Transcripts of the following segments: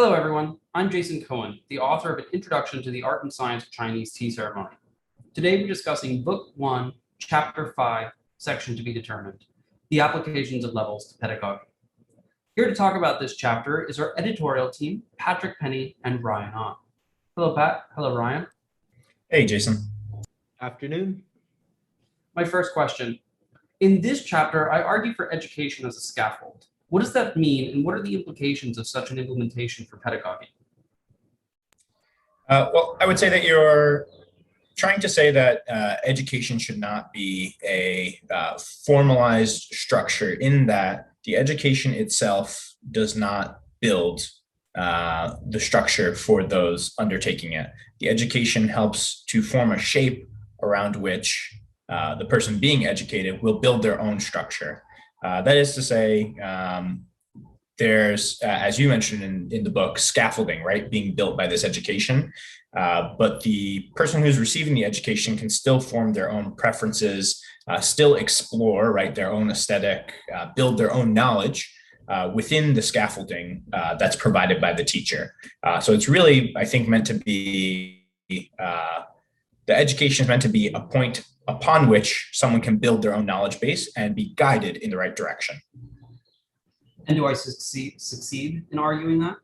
Hello, everyone. I'm Jason Cohen, the author of An Introduction to the Art and Science of Chinese Tea Ceremony. Today, we're discussing Book 1, Chapter 5, Section to be Determined, the applications of levels to pedagogy. Here to talk about this chapter is our editorial team, Patrick Penny and Ryan Ahn. Hello, Pat. Hello, Ryan. Hey, Jason. Afternoon. My first question. In this chapter, I argue for education as a scaffold. What does that mean, and what are the implications of such an implementation for pedagogy? Well, I would say that you're trying to say that education should not be a formalized structure, in that the education itself does not build the structure for those undertaking it. The education helps to form a shape around which the person being educated will build their own structure. That is to say, there's, as you mentioned in the book, scaffolding, right, being built by this education. But the person who's receiving the education can still form their own preferences, still explore, right, their own aesthetic, build their own knowledge within the scaffolding that's provided by the teacher. So it's really, I think, meant to be, the education is meant to be a point upon which someone can build their own knowledge base and be guided in the right direction. And do I succeed in arguing that?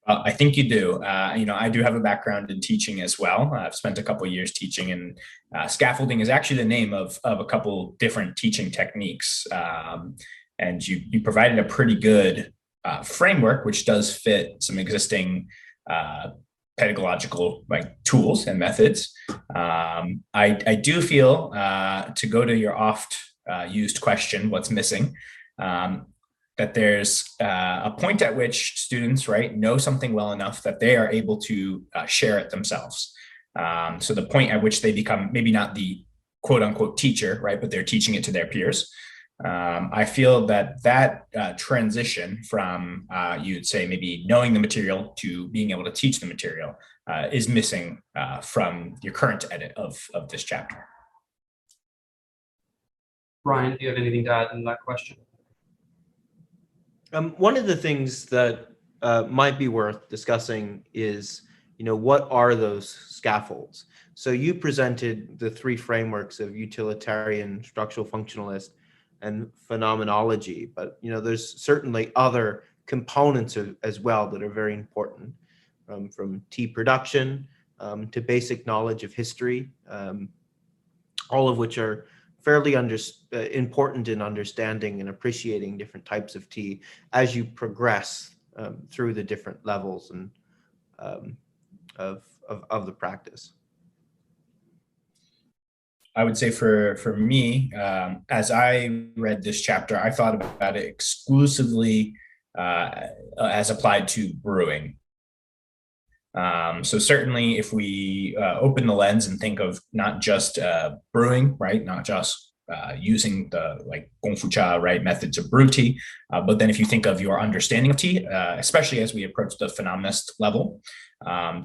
I think you do. I do have a background in teaching as well. I've spent a couple of years teaching, and scaffolding is actually the name of a couple different teaching techniques. And you provided a pretty good framework, which does fit some existing pedagogical tools and methods. I do feel, to go to your oft used question, what's missing, that there's a point at which students, right, know something well enough that they are able to share it themselves. So the point at which they become maybe not the quote unquote teacher, right, but they're teaching it to their peers. I feel that transition from, you'd say, maybe knowing the material to being able to teach the material is missing from your current edit of this chapter. Ryan, do you have anything to add in that question? One of the things that might be worth discussing is, what are those scaffolds? So you presented the three frameworks of utilitarian, structural functionalist, and phenomenology, but there's certainly other components as well that are very important, from tea production to basic knowledge of history, all of which are fairly important in understanding and appreciating different types of tea as you progress through the different levels and of the practice. I would say for me, as I read this chapter, I thought about it exclusively as applied to brewing. So certainly if we open the lens and think of not just brewing, right, not just using the gongfu cha, right, methods of brew tea, but then if you think of your understanding of tea, especially as we approach the phenomenist level,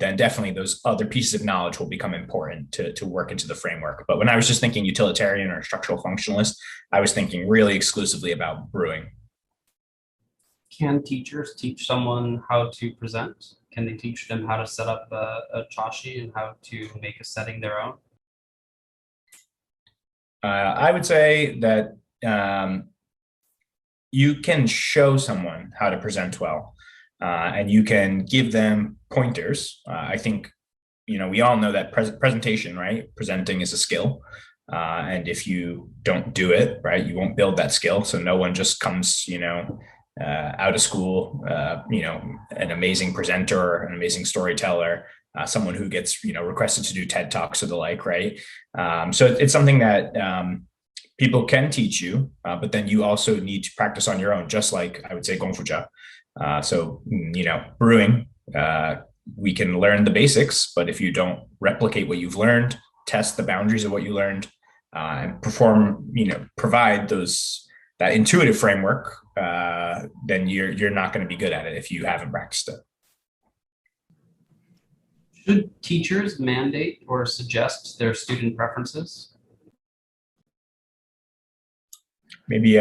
then definitely those other pieces of knowledge will become important to work into the framework. But when I was just thinking utilitarian or structural functionalist, I was thinking really exclusively about brewing. Can teachers teach someone how to present? Can they teach them how to set up a chashi and how to make a setting their own? I would say that you can show someone how to present well, and you can give them pointers. I think, we all know that presentation, right? Presenting is a skill. And if you don't do it, right, you won't build that skill. So no one just comes, out of school, an amazing presenter, an amazing storyteller, someone who gets, requested to do TED Talks or the like, right? So it's something that people can teach you, but then you also need to practice on your own, just like I would say gongfu cha. So, brewing, we can learn the basics, but if you don't replicate what you've learned, test the boundaries of what you learned, and provide that intuitive framework, then you're not going to be good at it if you haven't practiced it. Should teachers mandate or suggest their student preferences? Maybe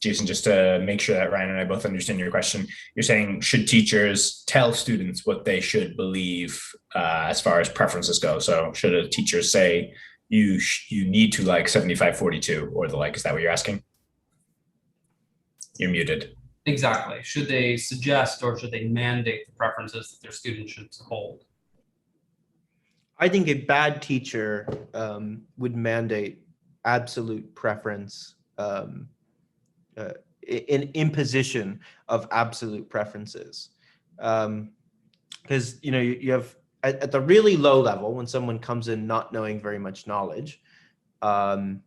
Jason, just to make sure that Ryan and I both understand your question, you're saying, should teachers tell students what they should believe as far as preferences go? So should a teacher say you need to like 75-42 or the like? Is that what you're asking? You're muted. Exactly. Should they suggest or should they mandate the preferences that their students should hold? I think a bad teacher would mandate absolute preference, in imposition of absolute preferences. Because you have at the really low level, when someone comes in not knowing very much knowledge, they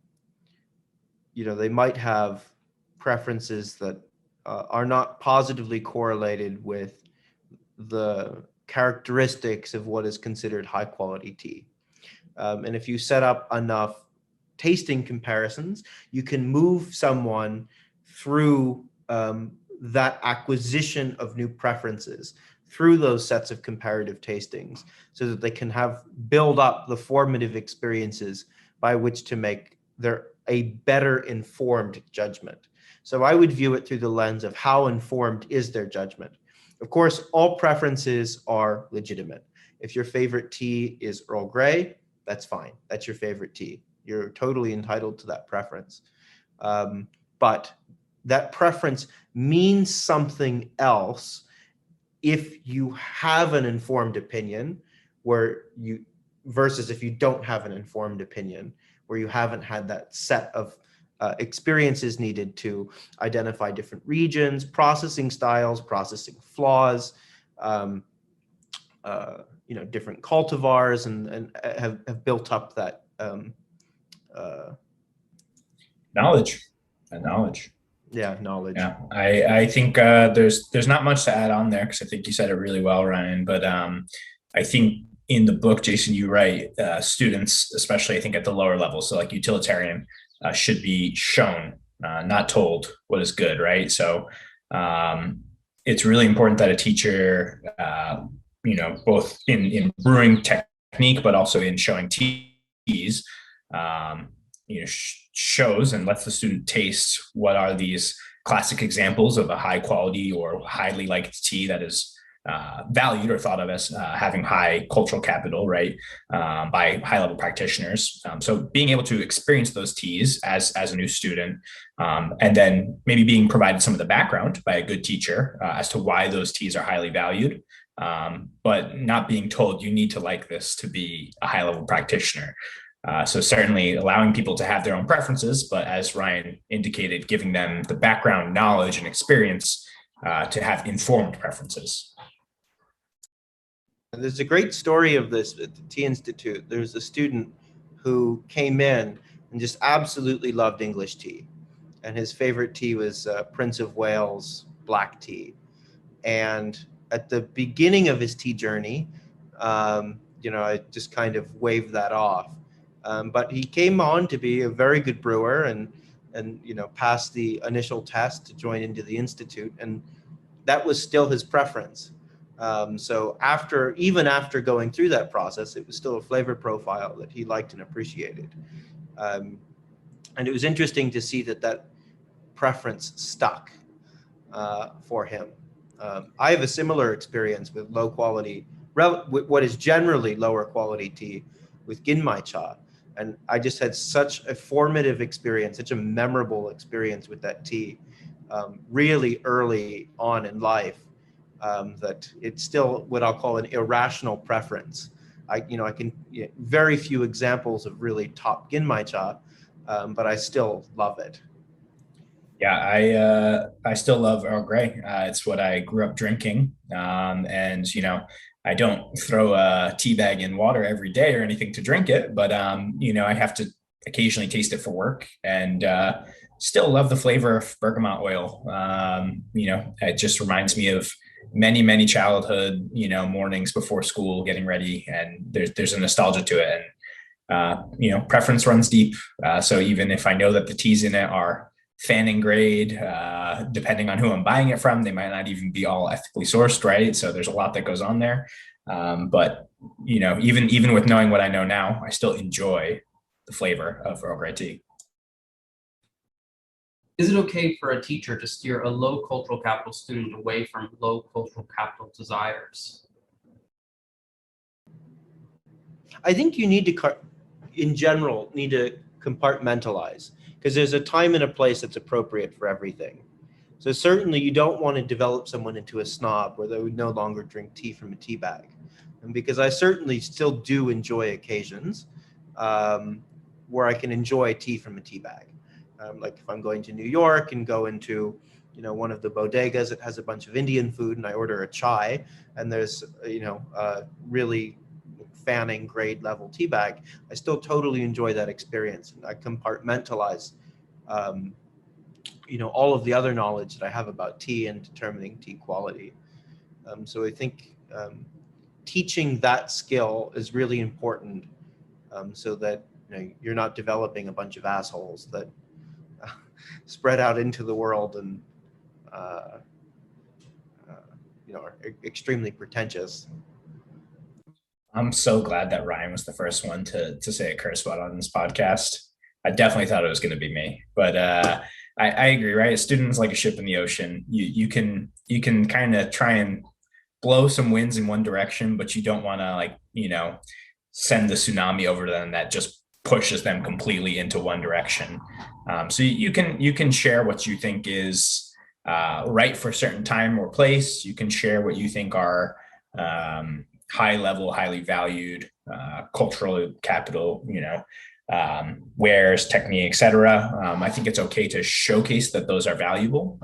might have preferences that are not positively correlated with the characteristics of what is considered high quality tea. And if you set up enough tasting comparisons, you can move someone through that acquisition of new preferences through those sets of comparative tastings so that they can build up the formative experiences by which to make a better informed judgment. So I would view it through the lens of how informed is their judgment. Of course, all preferences are legitimate. If your favorite tea is Earl Grey, that's fine. That's your favorite tea. You're totally entitled to that preference. But that preference means something else if you have an informed opinion versus if you don't have an informed opinion, where you haven't had that set of experiences needed to identify different regions, processing styles, processing flaws, different cultivars, and have built up that knowledge. Yeah, knowledge. Yeah, I think there's not much to add on there because I think you said it really well, Ryan. But I think in the book, Jason, you write students, especially I think at the lower level, so like utilitarian, should be shown, not told what is good, right? So it's really important that a teacher, both in brewing technique, but also in showing teas, shows and lets the student taste what are these classic examples of a high quality or highly liked tea that is valued or thought of as having high cultural capital, right, by high level practitioners. So being able to experience those teas as a new student, and then maybe being provided some of the background by a good teacher as to why those teas are highly valued, but not being told you need to like this to be a high level practitioner. So certainly allowing people to have their own preferences, but as Ryan indicated, giving them the background knowledge and experience to have informed preferences. There's a great story of this at the Tea Institute. There's a student who came in and just absolutely loved English tea. And his favorite tea was Prince of Wales black tea. And at the beginning of his tea journey, I just kind of waved that off. But he came on to be a very good brewer and passed the initial test to join into the Institute. And that was still his preference. So even after going through that process, it was still a flavor profile that he liked and appreciated. And it was interesting to see that preference stuck for him. I have a similar experience with low quality, what is generally lower quality tea with Ginmai cha. And I just had such a formative experience, such a memorable experience with that tea really early on in life. That it's still what I'll call an irrational preference. I can very few examples of really top Ginmai cha, but I still love it. Yeah, I still love Earl Grey. It's what I grew up drinking, and I don't throw a tea bag in water every day or anything to drink it, but I have to occasionally taste it for work, and still love the flavor of bergamot oil. It just reminds me of many childhood mornings before school getting ready, and there's a nostalgia to it, and preference runs deep. So even if I know that the teas in it are fanning grade, depending on who I'm buying it from, they might not even be all ethically sourced, right? So there's a lot that goes on there. But even with knowing what I know now, I still enjoy the flavor of Earl Grey tea. Is it okay for a teacher to steer a low cultural capital student away from low cultural capital desires? I think you need to, in general, need to compartmentalize, because there's a time and a place that's appropriate for everything. So certainly you don't want to develop someone into a snob where they would no longer drink tea from a tea bag. And because I certainly still do enjoy occasions where I can enjoy tea from a tea bag. Like if I'm going to New York and go into, one of the bodegas that has a bunch of Indian food and I order a chai and there's, really fanning grade level tea bag, I still totally enjoy that experience. And I compartmentalize, all of the other knowledge that I have about tea and determining tea quality. So I think teaching that skill is really important, so that you're not developing a bunch of assholes that spread out into the world and are extremely pretentious. I'm so glad that Ryan was the first one to say a curse word on this podcast. I definitely thought it was going to be me, but I agree. Right, a student's like a ship in the ocean. You can kind of try and blow some winds in one direction, but you don't want to send the tsunami over them that just pushes them completely into one direction. So you can share what you think is right for a certain time or place. You can share what you think are high level, highly valued cultural capital, wares, technique, etc. I think it's okay to showcase that those are valuable,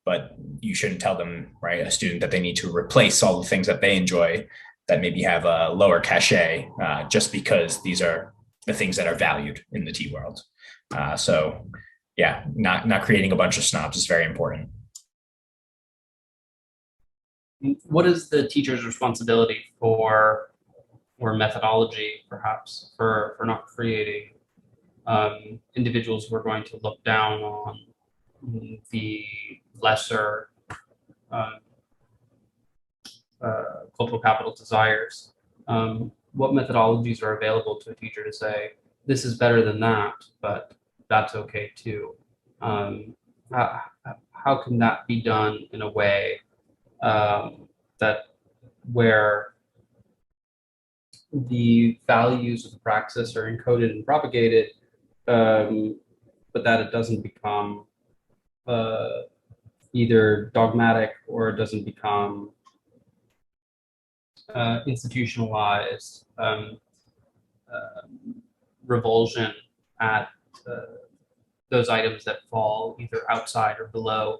but you shouldn't tell them, right, a student that they need to replace all the things that they enjoy that maybe have a lower cachet just because these are the things that are valued in the tea world. So yeah, not creating a bunch of snobs is very important. What is the teacher's responsibility for, or methodology perhaps, for not creating individuals who are going to look down on the lesser cultural capital desires? What methodologies are available to a teacher to say, this is better than that, but that's okay too? How can that be done in a way that where the values of the praxis are encoded and propagated, but that it doesn't become either dogmatic or it doesn't become institutionalized revulsion at those items that fall either outside or below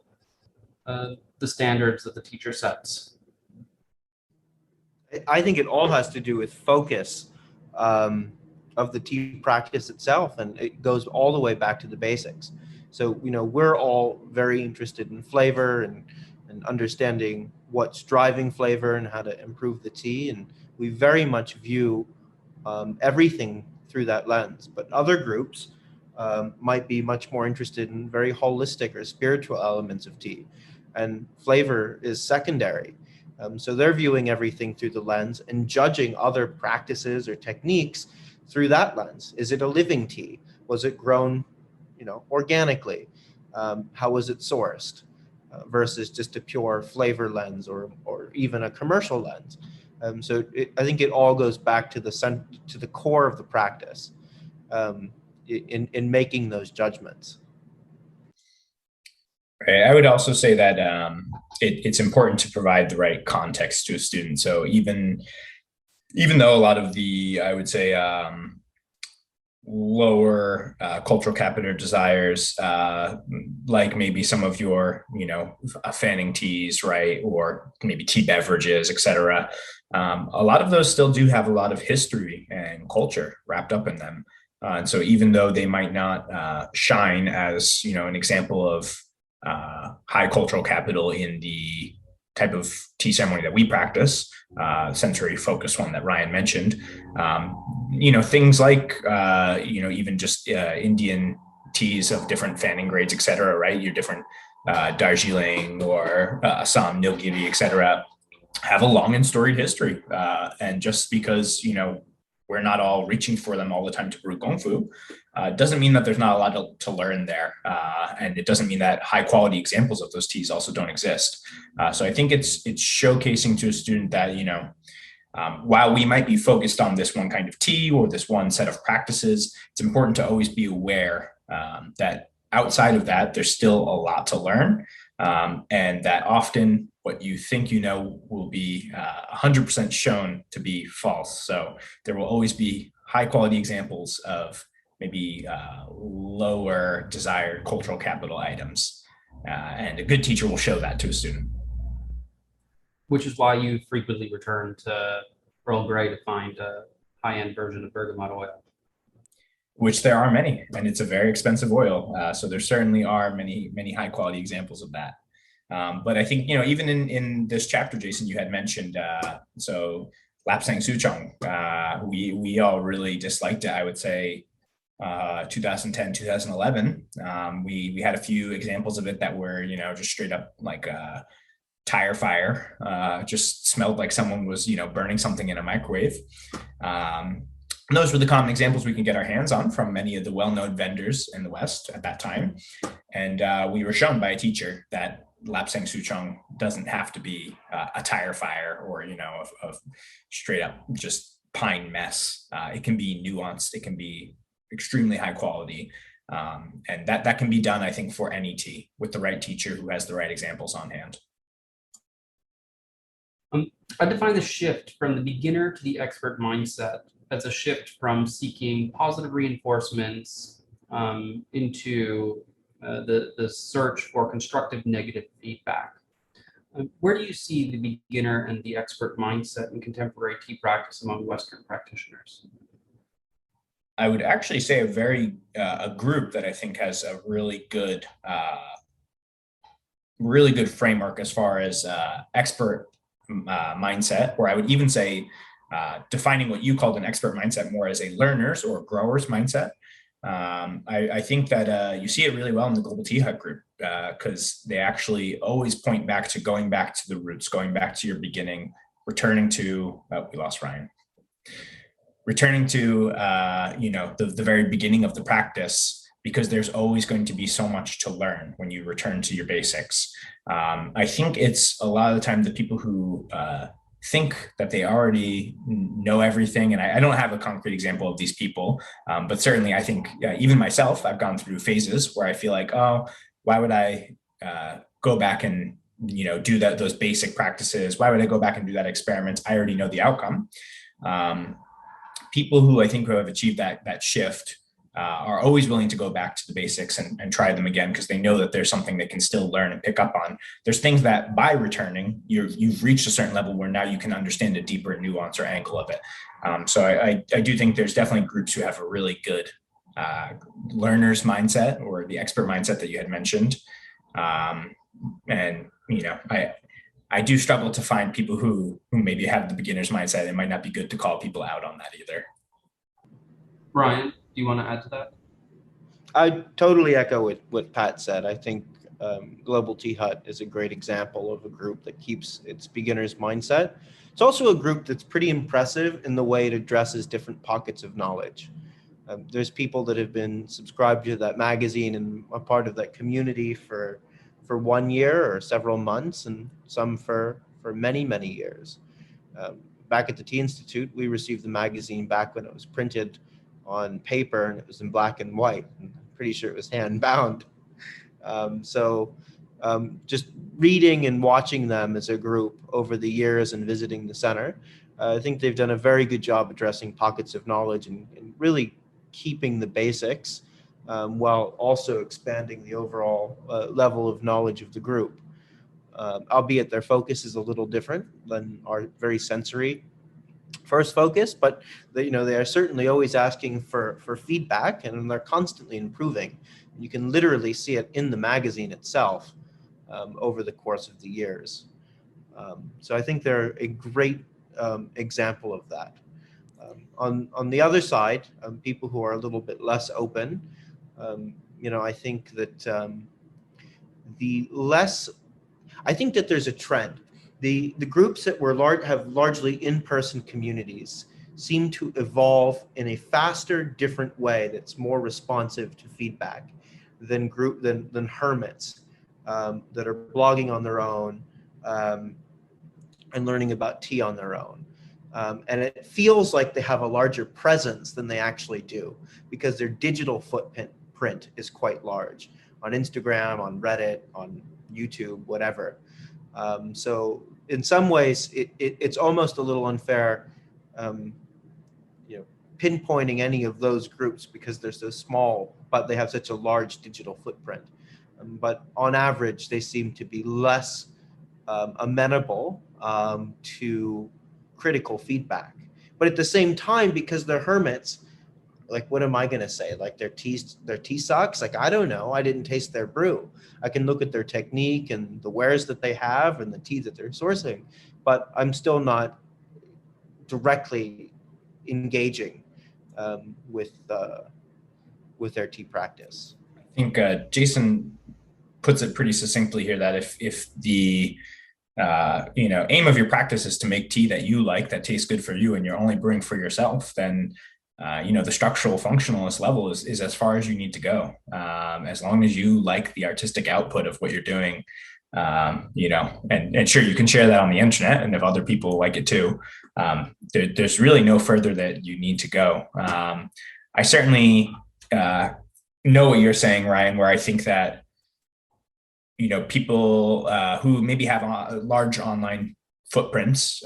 the standards that the teacher sets? I think it all has to do with focus of the tea practice itself, and it goes all the way back to the basics. So, we're all very interested in flavor and understanding what's driving flavor and how to improve the tea, and we very much view everything through that lens. But other groups might be much more interested in very holistic or spiritual elements of tea, and flavor is secondary. So they're viewing everything through the lens and judging other practices or techniques through that lens. Is it a living tea? Was it grown, organically? How was it sourced? Versus just a pure flavor lens or even a commercial lens. So I think it all goes back to the core of the practice in making those judgments. Right. I would also say that it's important to provide the right context to a student. So even though a lot of the, I would say, lower cultural capital desires, like maybe some of your, fanning teas, right, or maybe tea beverages, etc. A lot of those still do have a lot of history and culture wrapped up in them. And so even though they might not shine as, an example of high cultural capital in the type of tea ceremony that we practice, sensory focused one that Ryan mentioned, things like, even just Indian teas of different fanning grades, et cetera, right? Your different Darjeeling or Assam, Nilgiri, et cetera, have a long and storied history. And just because, we're not all reaching for them all the time to brew gongfu, Doesn't mean that there's not a lot to learn there. And it doesn't mean that high quality examples of those teas also don't exist. So I think it's showcasing to a student that, while we might be focused on this one kind of tea or this one set of practices, it's important to always be aware that outside of that, there's still a lot to learn. And that often what you think you know will be 100% shown to be false. So there will always be high quality examples of maybe lower desired cultural capital items. And a good teacher will show that to a student. Which is why you frequently return to Earl Grey to find a high-end version of bergamot oil. Which there are many, and it's a very expensive oil. So there certainly are many high quality examples of that. But I think, even in this chapter, Jason, you had mentioned, so Lapsang Souchong, we all really disliked it, I would say, 2010, 2011. We had a few examples of it that were, just straight up like tire fire, just smelled like someone was, burning something in a microwave. Those were the common examples we can get our hands on from many of the well-known vendors in the West at that time. And we were shown by a teacher that Lapsang Souchong doesn't have to be a tire fire or, a straight up just pine mess. It can be nuanced. It can be extremely high quality. And that can be done, I think, for any tea with the right teacher who has the right examples on hand. I define the shift from the beginner to the expert mindset as a shift from seeking positive reinforcements into the search for constructive negative feedback. Where do you see the beginner and the expert mindset in contemporary tea practice among Western practitioners? I would actually say a group that I think has a really good framework as far as expert mindset, or I would even say defining what you called an expert mindset more as a learner's or grower's mindset. I think that you see it really well in the Global Tea Hut group because they actually always point back to going back to the roots, going back to your beginning, returning to, we lost Ryan, returning to, the very beginning of the practice, because there's always going to be so much to learn when you return to your basics. I think it's a lot of the time the people who think that they already know everything. And I don't have a concrete example of these people, but certainly I think even myself, I've gone through phases where I feel like, oh, why would I go back and do those basic practices? Why would I go back and do that experiment? I already know the outcome. People who I think who have achieved that shift are always willing to go back to the basics and try them again because they know that there's something they can still learn and pick up on. There's things that by returning, you've reached a certain level where now you can understand a deeper nuance or angle of it. So I do think there's definitely groups who have a really good learner's mindset or the expert mindset that you had mentioned. And I do struggle to find people who maybe have the beginner's mindset. It might not be good to call people out on that either. Ryan, do you want to add to that? I totally echo what Pat said. I think Global Tea Hut is a great example of a group that keeps its beginner's mindset. It's also a group that's pretty impressive in the way it addresses different pockets of knowledge. There's people that have been subscribed to that magazine and a part of that community for 1 year or several months, and some for many, many years. Back at the Tea Institute, we received the magazine back when it was printed on paper and it was in black and white. I'm pretty sure it was hand bound. So just reading and watching them as a group over the years and visiting the center, I think they've done a very good job addressing pockets of knowledge and really keeping the basics while also expanding the overall level of knowledge of the group. Albeit their focus is a little different than our very sensory first focus, but they are certainly always asking for feedback, and they're constantly improving. You can literally see it in the magazine itself over the course of the years. So I think they're a great example of that. On the other side, people who are a little bit less open, I think that I think that there's a trend. The groups that have largely in-person communities seem to evolve in a faster, different way that's more responsive to feedback than hermits that are blogging on their own and learning about tea on their own. And it feels like they have a larger presence than they actually do because their digital footprint is quite large on Instagram, on Reddit, on YouTube, whatever. So in some ways, it's almost a little unfair, pinpointing any of those groups because they're so small, but they have such a large digital footprint. But on average, they seem to be less amenable to critical feedback. But at the same time, because they're hermits, like, what am I going to say? Like their tea sucks? Like, I don't know. I didn't taste their brew. I can look at their technique and the wares that they have and the tea that they're sourcing, but I'm still not directly engaging with their tea practice. I think Jason puts it pretty succinctly here that if the aim of your practice is to make tea that you like, that tastes good for you, and you're only brewing for yourself, then the structural functionalist level is as far as you need to go. As long as you like the artistic output of what you're doing, and sure, you can share that on the internet, and if other people like it too, there's really no further that you need to go. I certainly know what you're saying, Ryan, where I think that people who maybe have large online footprints,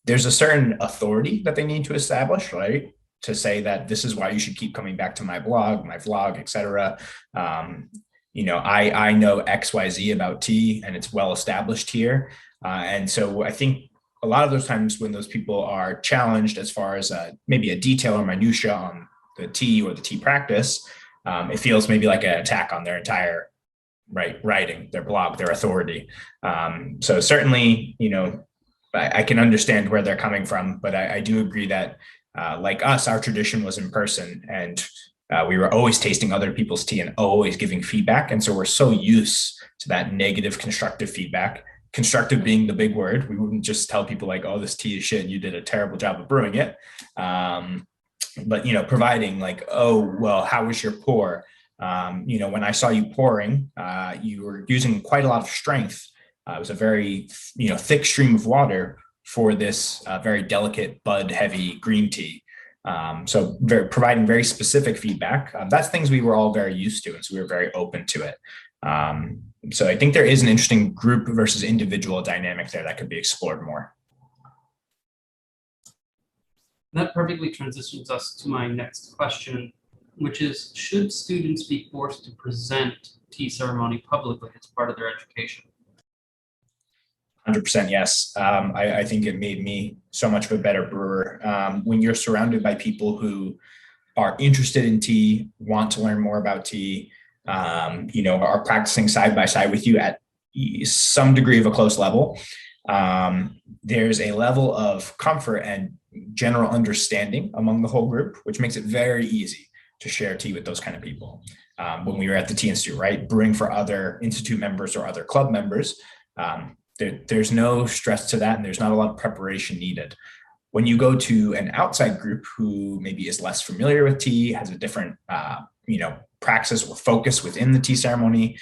there's a certain authority that they need to establish, right? To say that this is why you should keep coming back to my blog, my vlog, etc. I know XYZ about tea and it's well established here. And so I think a lot of those times when those people are challenged as far as maybe a detail or minutia on the tea or the tea practice, it feels maybe like an attack on their entire writing, their blog, their authority. So certainly, I can understand where they're coming from, but I do agree that like us, our tradition was in person, and we were always tasting other people's tea and always giving feedback. And so we're so used to that negative, constructive feedback, constructive being the big word. We wouldn't just tell people like, oh, this tea is shit, you did a terrible job of brewing it. But, providing like, oh, well, how was your pour? When I saw you pouring, you were using quite a lot of strength. It was a very, thick stream of water for this very delicate bud heavy green tea. So providing very specific feedback. That's things we were all very used to. And so we were very open to it. So I think there is an interesting group versus individual dynamic there that could be explored more. That perfectly transitions us to my next question, which is, should students be forced to present tea ceremony publicly as part of their education? 100% yes. I think it made me so much of a better brewer. When you're surrounded by people who are interested in tea, want to learn more about tea, are practicing side by side with you at some degree of a close level, there's a level of comfort and general understanding among the whole group, which makes it very easy to share tea with those kind of people. When we were at the Tea Institute, right, brewing for other institute members or other club members, there's no stress to that, and there's not a lot of preparation needed. When you go to an outside group who maybe is less familiar with tea, has a different, praxis or focus within the tea ceremony,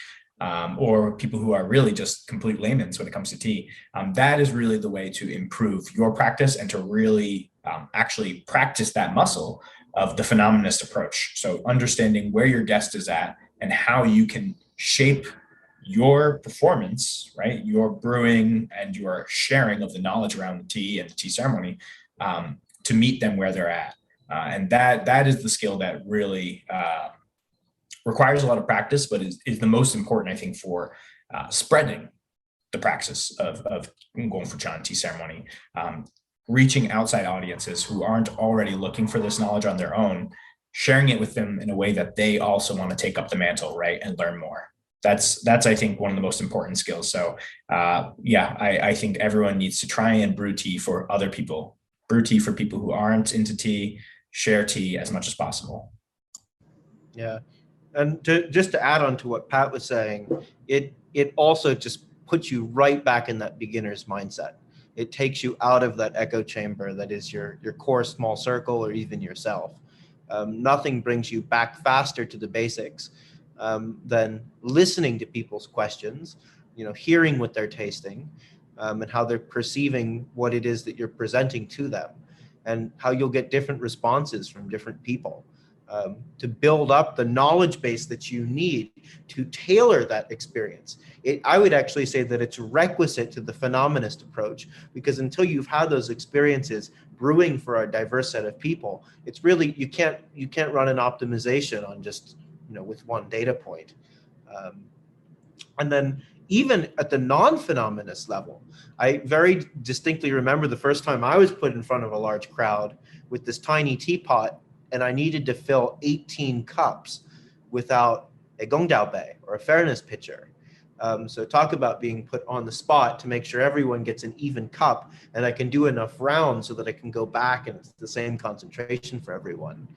or people who are really just complete laymen when it comes to tea, that is really the way to improve your practice and to really actually practice that muscle of the phenomenist approach. So understanding where your guest is at and how you can shape your performance, right, your brewing and your sharing of the knowledge around the tea and the tea ceremony to meet them where they're at. And that is the skill that really requires a lot of practice, but is the most important, I think, for spreading the praxis of going for Chan tea ceremony, reaching outside audiences who aren't already looking for this knowledge on their own, sharing it with them in a way that they also want to take up the mantle, right, and learn more. That's I think one of the most important skills. So I think everyone needs to try and brew tea for other people, brew tea for people who aren't into tea, share tea as much as possible. Yeah. And just to add on to what Pat was saying, it also just puts you right back in that beginner's mindset. It takes you out of that echo chamber that is your core small circle or even yourself. Nothing brings you back faster to the basics than listening to people's questions, hearing what they're tasting, and how they're perceiving what it is that you're presenting to them, and how you'll get different responses from different people. To build up the knowledge base that you need to tailor that experience. I would actually say that it's requisite to the phenomenist approach, because until you've had those experiences brewing for a diverse set of people, it's really, you can't run an optimization on just, with one data point. And then even at the non-phenomenist level, I very distinctly remember the first time I was put in front of a large crowd with this tiny teapot, and I needed to fill 18 cups without a gongdaobei or a fairness pitcher. So talk about being put on the spot to make sure everyone gets an even cup, and I can do enough rounds so that I can go back and it's the same concentration for everyone.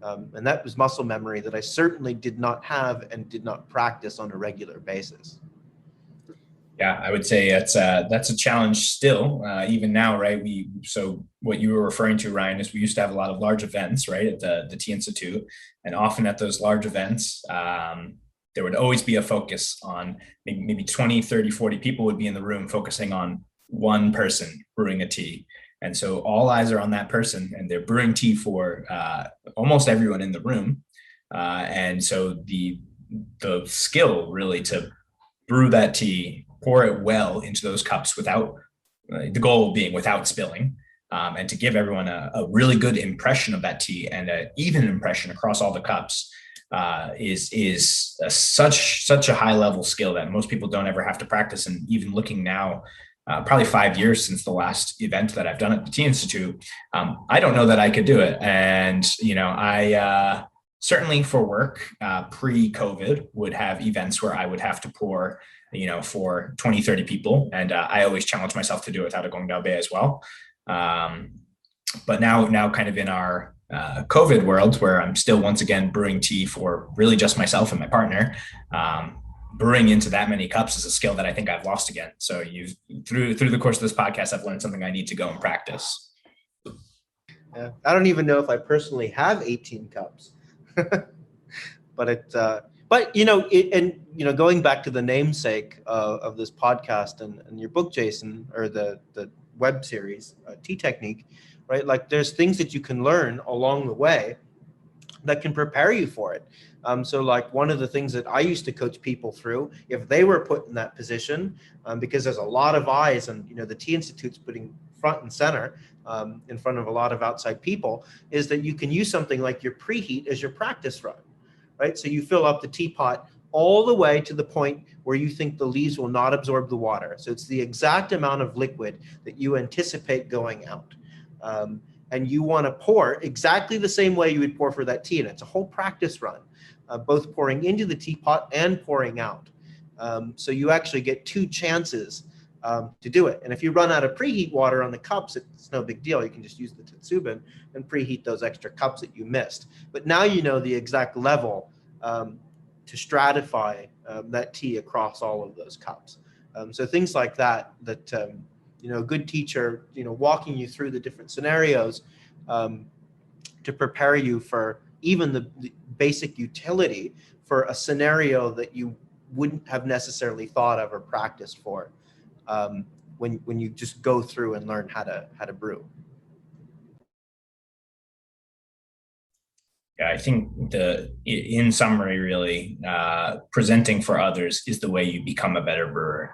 And that was muscle memory that I certainly did not have and did not practice on a regular basis. Yeah, I would say that's a challenge still, even now, right? So what you were referring to, Ryan, is we used to have a lot of large events, right, at the Tea Institute, and often at those large events, there would always be a focus on maybe 20, 30, 40 people would be in the room focusing on one person brewing a tea. And so all eyes are on that person, and they're brewing tea for almost everyone in the room. And so the skill really to brew that tea, pour it well into those cups without, the goal being without spilling, and to give everyone a really good impression of that tea and an even impression across all the cups is such a high level skill that most people don't ever have to practice. And even looking now, probably 5 years since the last event that I've done at the Tea Institute, I don't know that I could do it. And, I certainly for work, pre-COVID would have events where I would have to pour, for 20, 30 people. And I always challenge myself to do it without a gongdaobei as well. But now kind of in our COVID world, where I'm still once again brewing tea for really just myself and my partner, brewing into that many cups is a skill that I think I've lost again. So through the course of this podcast, I've learned something I need to go and practice. Yeah, I don't even know if I personally have 18 cups, but going back to the namesake of this podcast and your book, Jason, or the web series, Tea Technique, right? Like there's things that you can learn along the way that can prepare you for it. So like one of the things that I used to coach people through, if they were put in that position, because there's a lot of eyes and, the Tea Institute's putting front and center in front of a lot of outside people, is that you can use something like your preheat as your practice run, right? So you fill up the teapot all the way to the point where you think the leaves will not absorb the water. So it's the exact amount of liquid that you anticipate going out. And you want to pour exactly the same way you would pour for that tea. And it's a whole practice run, both pouring into the teapot and pouring out. So you actually get two chances to do it. And if you run out of preheat water on the cups, it's no big deal. You can just use the Tetsubin and preheat those extra cups that you missed. But now you know the exact level to stratify that tea across all of those cups. So things like that a good teacher, walking you through the different scenarios to prepare you for even the basic utility for a scenario that you wouldn't have necessarily thought of or practiced for when you just go through and learn how to brew. Yeah, I think in summary, really, presenting for others is the way you become a better brewer.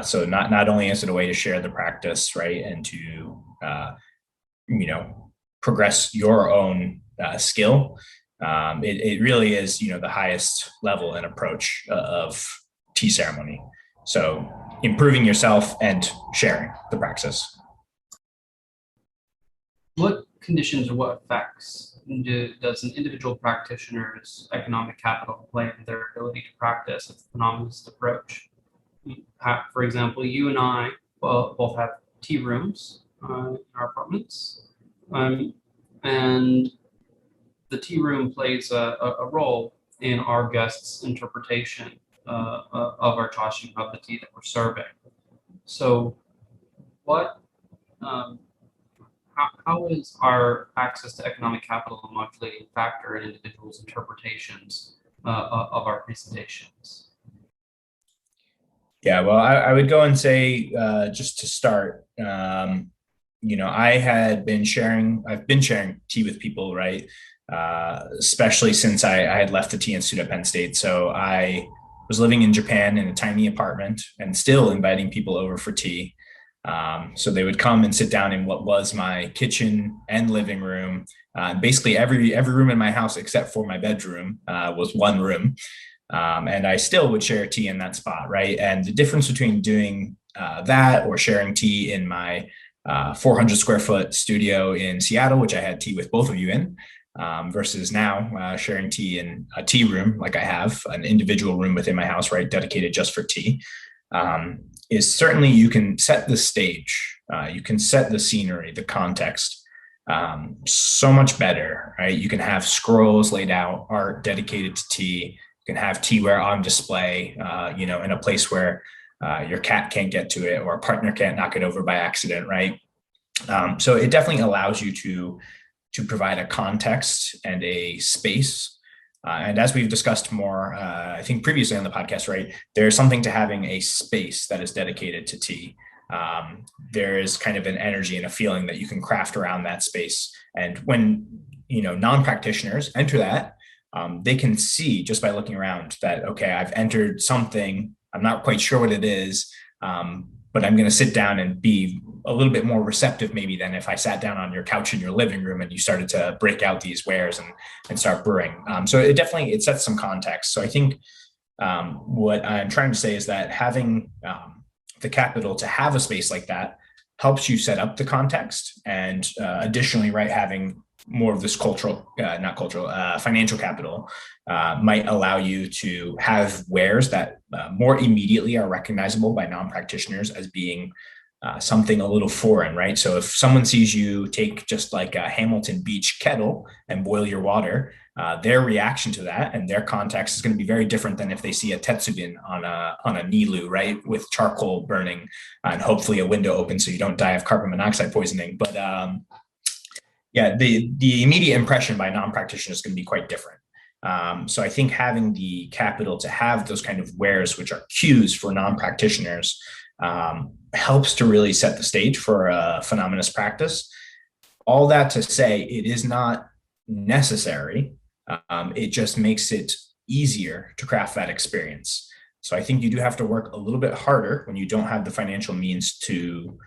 So not only is it a way to share the practice, right, and to progress your own skill, it really is the highest level and approach of tea ceremony. So improving yourself and sharing the praxis. What conditions or what effects does an individual practitioner's economic capital play in their ability to practice a phenomenist approach? For example, you and I both have tea rooms in our apartments, and the tea room plays a role in our guests' interpretation of our chashi, of the tea that we're serving. So what um, how is our access to economic capital a modulating factor in individuals' interpretations of our presentations? Yeah, well, I would go and say, just to start, I've been sharing tea with people, right? Especially since I had left the tea institute at Penn State. So I was living in Japan in a tiny apartment and still inviting people over for tea. So they would come and sit down in what was my kitchen and living room. Basically, every room in my house except for my bedroom was one room. And I still would share tea in that spot, right? And the difference between doing that or sharing tea in my 400 square foot studio in Seattle, which I had tea with both of you in, versus now sharing tea in a tea room, like I have an individual room within my house, right, dedicated just for tea, is certainly you can set the stage, you can set the scenery, the context. So much better, right? You can have scrolls laid out, art dedicated to tea. You can have teaware on display, in a place where your cat can't get to it or a partner can't knock it over by accident, right? So it definitely allows you to provide a context and a space. And as we've discussed more, I think previously on the podcast, right, there's something to having a space that is dedicated to tea. There is kind of an energy and a feeling that you can craft around that space. And when, non-practitioners enter that, they can see just by looking around that, okay, I've entered something, I'm not quite sure what it is, but I'm going to sit down and be a little bit more receptive maybe than if I sat down on your couch in your living room and you started to break out these wares and start brewing. So it sets some context. So I think what I'm trying to say is that having the capital to have a space like that helps you set up the context. And additionally, right, having more of this financial capital might allow you to have wares that more immediately are recognizable by non-practitioners as being something a little foreign, right? So if someone sees you take just like a Hamilton Beach kettle and boil your water, their reaction to that and their context is going to be very different than if they see a tetsubin on a nilu, right, with charcoal burning and hopefully a window open so you don't die of carbon monoxide poisoning. But the immediate impression by non-practitioners is going to be quite different. So I think having the capital to have those kind of wares, which are cues for non-practitioners, helps to really set the stage for a phenomenist practice. All that to say, it is not necessary. It just makes it easier to craft that experience. So I think you do have to work a little bit harder when you don't have the financial means to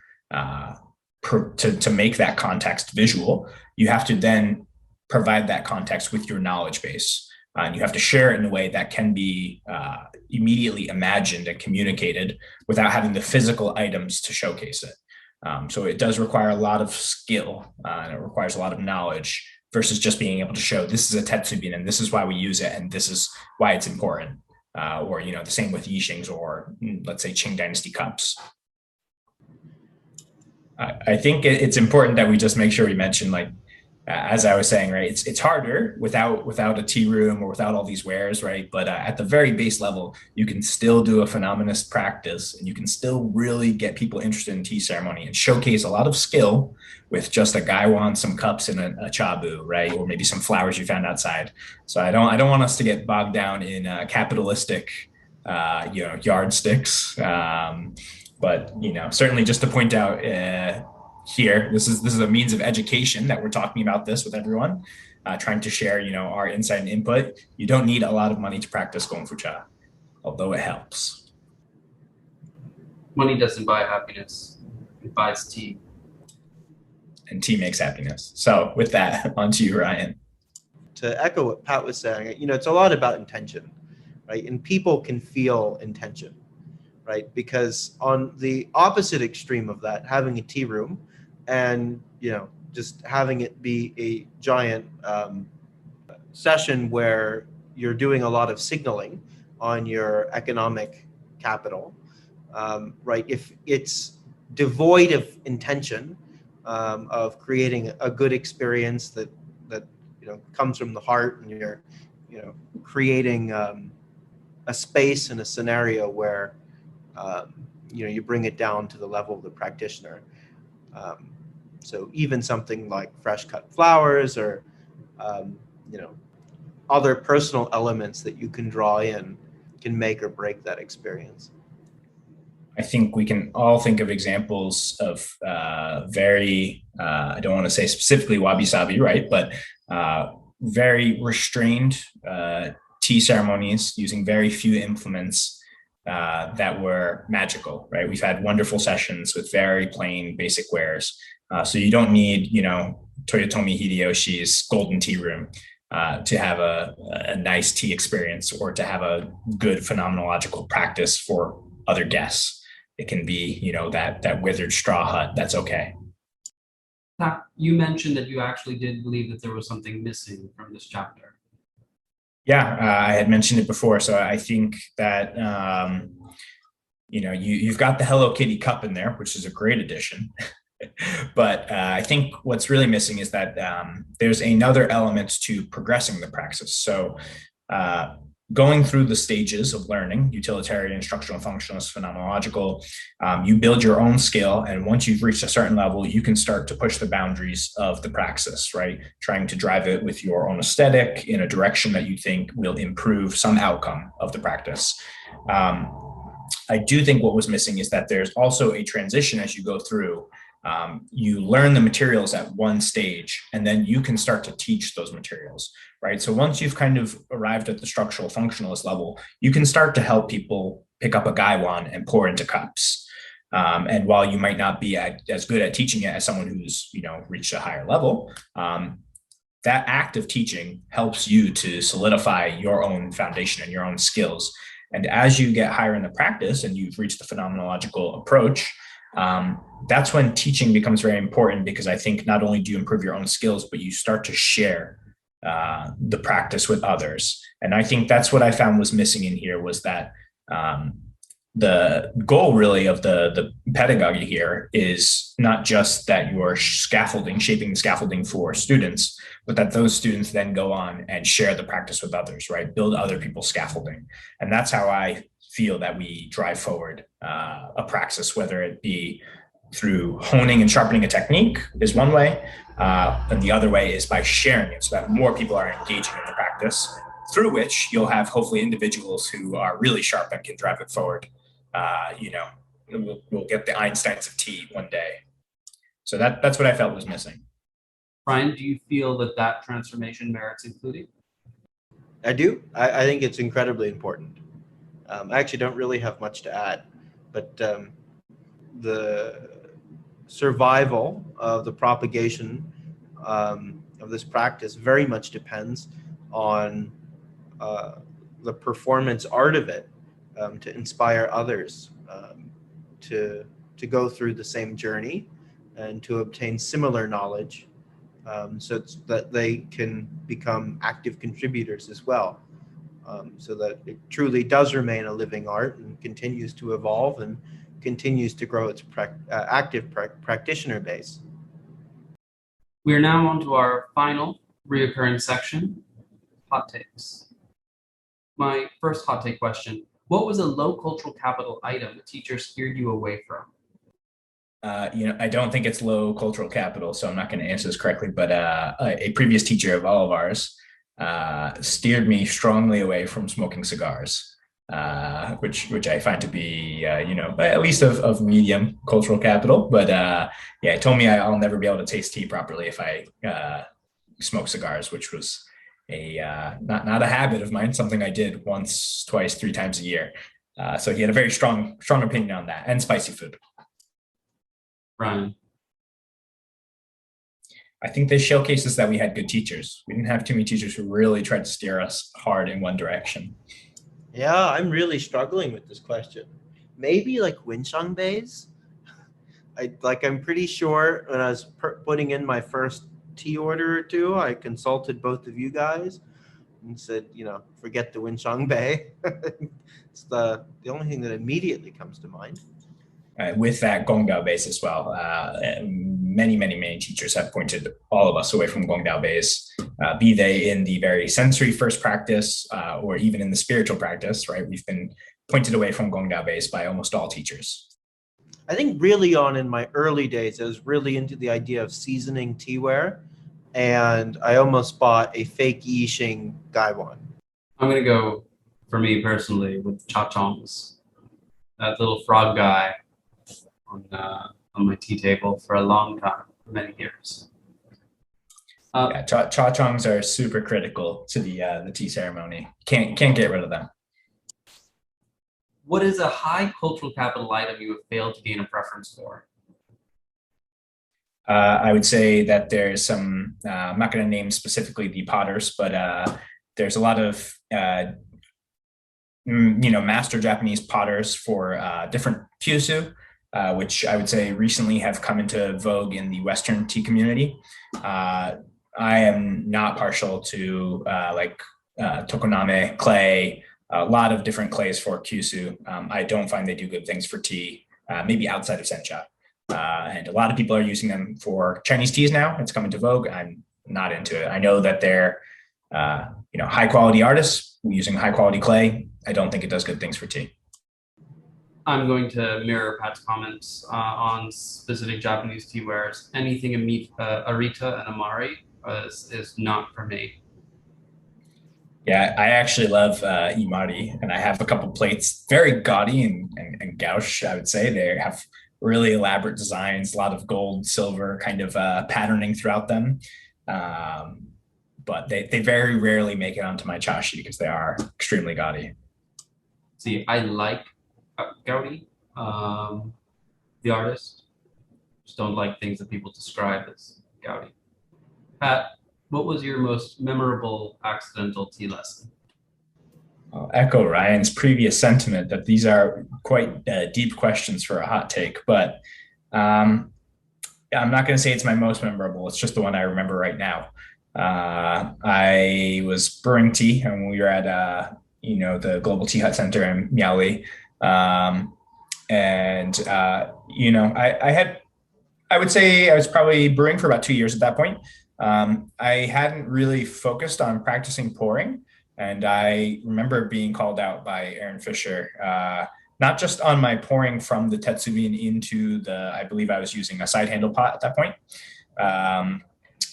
make that context visual. You have to then provide that context with your knowledge base. And you have to share it in a way that can be immediately imagined and communicated without having the physical items to showcase it. So it does require a lot of skill and it requires a lot of knowledge versus just being able to show this is a tetsubin and this is why we use it and this is why it's important. Or the same with yixings or let's say Qing Dynasty cups. I think it's important that we just make sure we mention, like, as I was saying, right, it's harder without a tea room or without all these wares, right? But at the very base level, you can still do a phenomenist practice and you can still really get people interested in tea ceremony and showcase a lot of skill with just a gaiwan, some cups, and a chabu, right? Or maybe some flowers you found outside. So I don't want us to get bogged down in capitalistic, yardsticks. But certainly just to point out here, this is a means of education that we're talking about this with everyone, trying to share our insight and input. You don't need a lot of money to practice Gong Fu Cha, although it helps. Money doesn't buy happiness; it buys tea. And tea makes happiness. So with that, on to you, Ryan. To echo what Pat was saying, it's a lot about intention, right? And people can feel intention, right? Because on the opposite extreme of that, having a tea room and, just having it be a giant session where you're doing a lot of signaling on your economic capital, right? If it's devoid of intention, of creating a good experience that comes from the heart, and you're creating a space and a scenario where you bring it down to the level of the practitioner. So even something like fresh cut flowers or, you know, other personal elements that you can draw in can make or break that experience. I think we can all think of examples of very, I don't want to say specifically wabi-sabi, right? But very restrained tea ceremonies using very few implements that were magical, right? We've had wonderful sessions with very plain basic wares. So you don't need, you know, Toyotomi Hideyoshi's golden tea room to have a nice tea experience or to have a good phenomenological practice for other guests. It can be, you know, that withered straw hut. That's okay. You mentioned that you actually did believe that there was something missing from this chapter. Yeah, I had mentioned it before. So I think that, you know, you've got the Hello Kitty cup in there, which is a great addition. But I think what's really missing is that there's another element to progressing the praxis. So going through the stages of learning, utilitarian, instructional, functionalist, phenomenological, you build your own skill. And once you've reached a certain level, you can start to push the boundaries of the praxis, right? Trying to drive it with your own aesthetic in a direction that you think will improve some outcome of the practice. I do think what was missing is that there's also a transition as you go through. You learn the materials at one stage, and then you can start to teach those materials, right? So once you've kind of arrived at the structural functionalist level, you can start to help people pick up a gaiwan and pour into cups. And while you might not be as good at teaching it as someone who's, you know, reached a higher level, that act of teaching helps you to solidify your own foundation and your own skills. And as you get higher in the practice and you've reached the phenomenological approach, that's when teaching becomes very important, because I think not only do you improve your own skills, but you start to share the practice with others. And I think that's what I found was missing in here, was that the goal really of the pedagogy here is not just that you're shaping the scaffolding for students, but that those students then go on and share the practice with others, right? Build other people's scaffolding. And that's how I feel that we drive forward a praxis, whether it be through honing and sharpening a technique is one way, and the other way is by sharing it so that more people are engaging in the practice, through which you'll have hopefully individuals who are really sharp and can drive it forward. You know, we'll get the Einsteins of tea one day. So that's what I felt was missing. Ryan, do you feel that transformation merits including? I do. I think it's incredibly important. I actually don't really have much to add, but the survival of the propagation of this practice very much depends on the performance art of it, to inspire others to go through the same journey and to obtain similar knowledge, so that they can become active contributors as well. So that it truly does remain a living art and continues to evolve and continues to grow its active practitioner base. We are now on to our final reoccurring section, hot takes. My first hot take question: what was a low cultural capital item a teacher steered you away from? You know, I don't think it's low cultural capital, so I'm not going to answer this correctly, but a previous teacher of all of ours steered me strongly away from smoking cigars, which I find to be, you know, at least of medium cultural capital. But yeah, it told me I'll never be able to taste tea properly if I smoke cigars, which was not a habit of mine, something I did once, twice, 3 times a year. So he had a very strong opinion on that, and spicy food. Ryan. I think this showcases that we had good teachers. We didn't have too many teachers who really tried to steer us hard in one direction. Yeah, I'm really struggling with this question. Maybe like Winchang Bays. I'm pretty sure when I was putting in my first tea order or two, I consulted both of you guys and said, you know, forget the Winchang Bay. It's the only thing that immediately comes to mind. With that Gongdao base as well, many teachers have pointed all of us away from Gongdao base, be they in the very sensory first practice or even in the spiritual practice, right? We've been pointed away from Gongdao base by almost all teachers. I think really on in my early days, I was really into the idea of seasoning teaware, and I almost bought a fake Yixing Gaiwan. I'm gonna go for me personally with cha tongs, that little frog guy on my tea table for a long time, for many years. Yeah, cha chongs are super critical to the tea ceremony. Can't get rid of them. What is a high cultural capital item you have failed to gain a preference for? I would say that there's some. I'm not going to name specifically the potters, but there's a lot of master Japanese potters for different kyusu, which I would say recently have come into vogue in the Western tea community. I am not partial to tokoname clay, a lot of different clays for kyusu. I don't find they do good things for tea, maybe outside of sencha. And a lot of people are using them for Chinese teas now. It's come into vogue. I'm not into it. I know that they're high quality artists using high quality clay. I don't think it does good things for tea. I'm going to mirror Pat's comments on specific Japanese tea wares. Anything Arita and Amari is not for me. Yeah, I actually love Imari, and I have a couple plates, very gaudy and gauche, I would say. They have really elaborate designs, a lot of gold, silver kind of patterning throughout them. But they very rarely make it onto my chashi because they are extremely gaudy. See, I like Gaudi, the artist. Just don't like things that people describe as Gaudi. Pat, what was your most memorable accidental tea lesson? I'll echo Ryan's previous sentiment that these are quite deep questions for a hot take, but I'm not going to say it's my most memorable. It's just the one I remember right now. I was brewing tea, and we were at the Global Tea Hut Center in Miaoli, I would say I was probably brewing for about 2 years at that point. I hadn't really focused on practicing pouring, and I remember being called out by Aaron Fisher, not just on my pouring from the Tetsubin into I believe I was using a side handle pot at that point,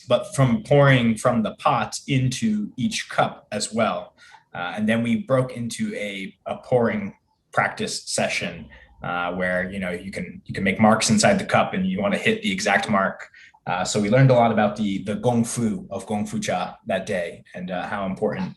but from pouring from the pot into each cup as well. And then we broke into a pouring practice session where you can make marks inside the cup and you want to hit the exact mark. So we learned a lot about the gongfu of gongfu cha that day and how important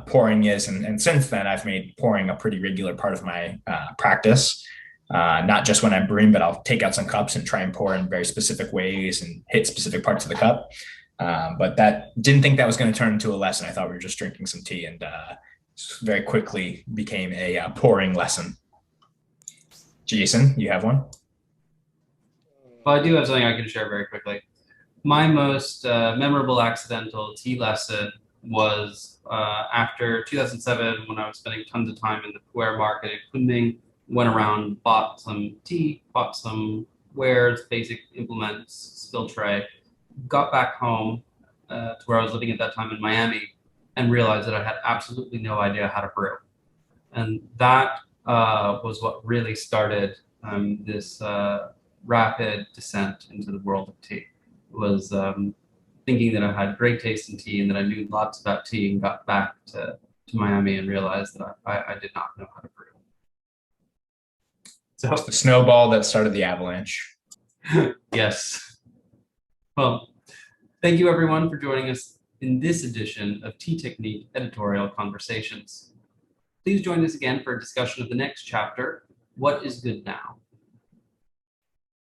pouring is. And since then, I've made pouring a pretty regular part of my practice. Not just when I'm brewing, but I'll take out some cups and try and pour in very specific ways and hit specific parts of the cup. But didn't think that was going to turn into a lesson. I thought we were just drinking some tea, and very quickly became a pouring lesson. Jason, you have one? Well, I do have something I can share very quickly. My most memorable accidental tea lesson was after 2007, when I was spending tons of time in the pu'er market in Kunming. Went around, bought some tea, bought some wares, basic implements, spill tray, got back home to where I was living at that time in Miami, and realized that I had absolutely no idea how to brew. And that was what really started this rapid descent into the world of tea. Was thinking that I had great taste in tea and that I knew lots about tea, and got back to Miami and realized that I did not know how to brew. So it's the snowball that started the avalanche. Yes. Well, thank you everyone for joining us in this edition of Tea Technique Editorial Conversations. Please join us again for a discussion of the next chapter, What is Good Now?